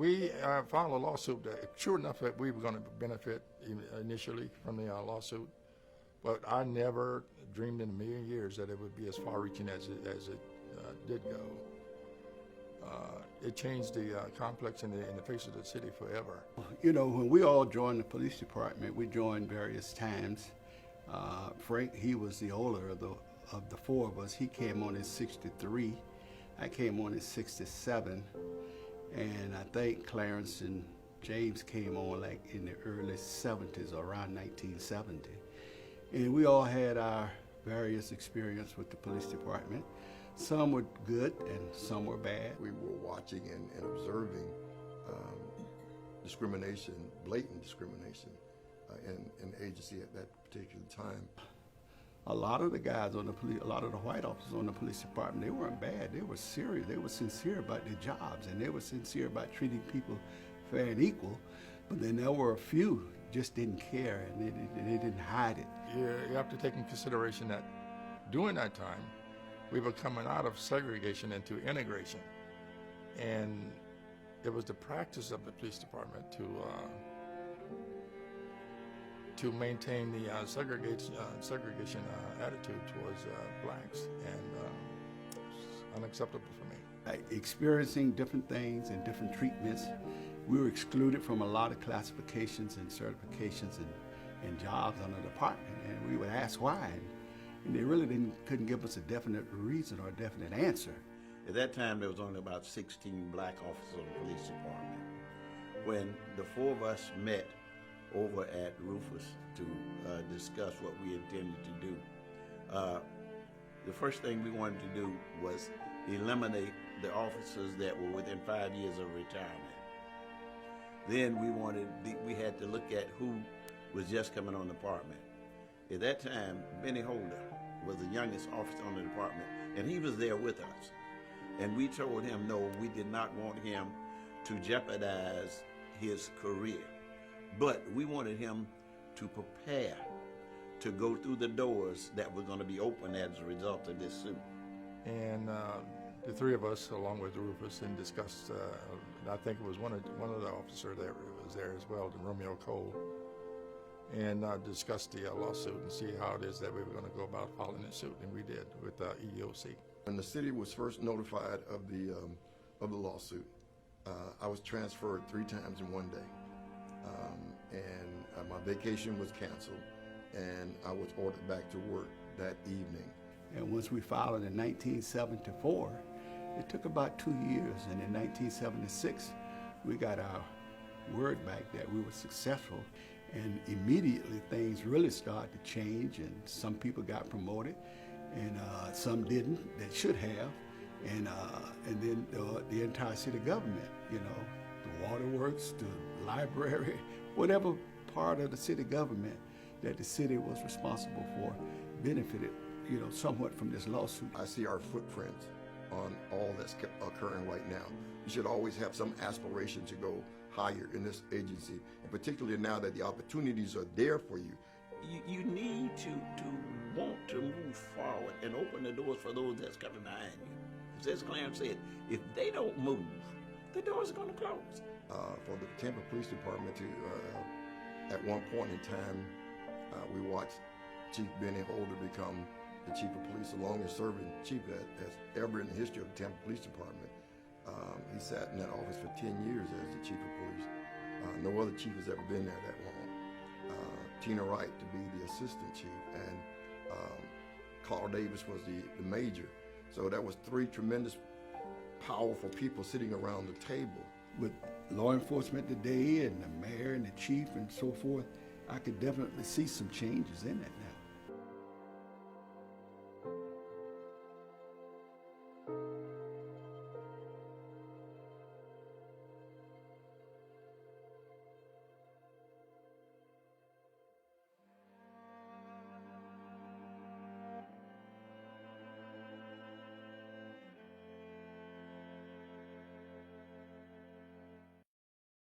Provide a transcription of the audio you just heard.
We filed a lawsuit. Sure enough, that we were going to benefit initially from the lawsuit, but I never dreamed in a million years that it would be as far-reaching as it did go. It changed the complex in the face of the city forever. You know, when we all joined the police department, we joined various times. Frank, he was the older of the four of us. He came on in '63. I came on in '67. And I think Clarence and James came on like in the early 70s, around 1970. And we all had our various experience with the police department. Some were good and some were bad. We were watching and observing discrimination, blatant discrimination in the agency at that particular time. A lot of the guys on the police, a lot of the white officers on the police department, they weren't bad. They were serious. They were sincere about their jobs, and they were sincere about treating people fair and equal. But then there were a few just didn't care, and they didn't hide it. You have to take in consideration that during that time, we were coming out of segregation into integration, and it was the practice of the police department to maintain the segregation attitude towards blacks, and it's unacceptable for me. Experiencing different things and different treatments, we were excluded from a lot of classifications and certifications and jobs on the department, and we would ask why, and they really couldn't give us a definite reason or a definite answer. At that time, there was only about 16 black officers in the police department. When the four of us met over at Rufus to discuss what we intended to do. The first thing we wanted to do was eliminate the officers that were within 5 years of retirement. Then we had to look at who was just coming on the department. At that time, Benny Holder was the youngest officer on the department, and he was there with us. And we told him no, we did not want him to jeopardize his career. But we wanted him to prepare to go through the doors that were going to be open as a result of this suit. And the three of us, along with Rufus, and discussed, I think it was one of the officers that was there as well, Romeo Cole, and discussed the lawsuit and see how it is that we were going to go about filing the suit, and we did with EEOC. When the city was first notified of the lawsuit, I was transferred 3 times in one day. And my vacation was canceled, and I was ordered back to work that evening. And once we filed in 1974, it took about 2 years, and in 1976, we got our word back that we were successful, and immediately things really started to change, and some people got promoted, and some didn't, that should have, and then the entire city government, you know, the waterworks, the library, whatever part of the city government that the city was responsible for benefited, you know, somewhat from this lawsuit. I see our footprint on all that's occurring right now. You should always have some aspiration to go higher in this agency, and particularly now that the opportunities are there for you. You need to want to move forward and open the doors for those that's coming behind you. As Clarence said, if they don't move, the doors are going to close. For the Tampa Police Department to, at one point in time, we watched Chief Benny Holder become the Chief of Police, the longest serving chief that's ever in the history of the Tampa Police Department. He sat in that office for 10 years as the Chief of Police. No other chief has ever been there that long. Tina Wright to be the Assistant Chief, and Carl Davis was the Major. So that was 3 tremendous, powerful people sitting around the table. With law enforcement today and the mayor and the chief and so forth, I could definitely see some changes in it now.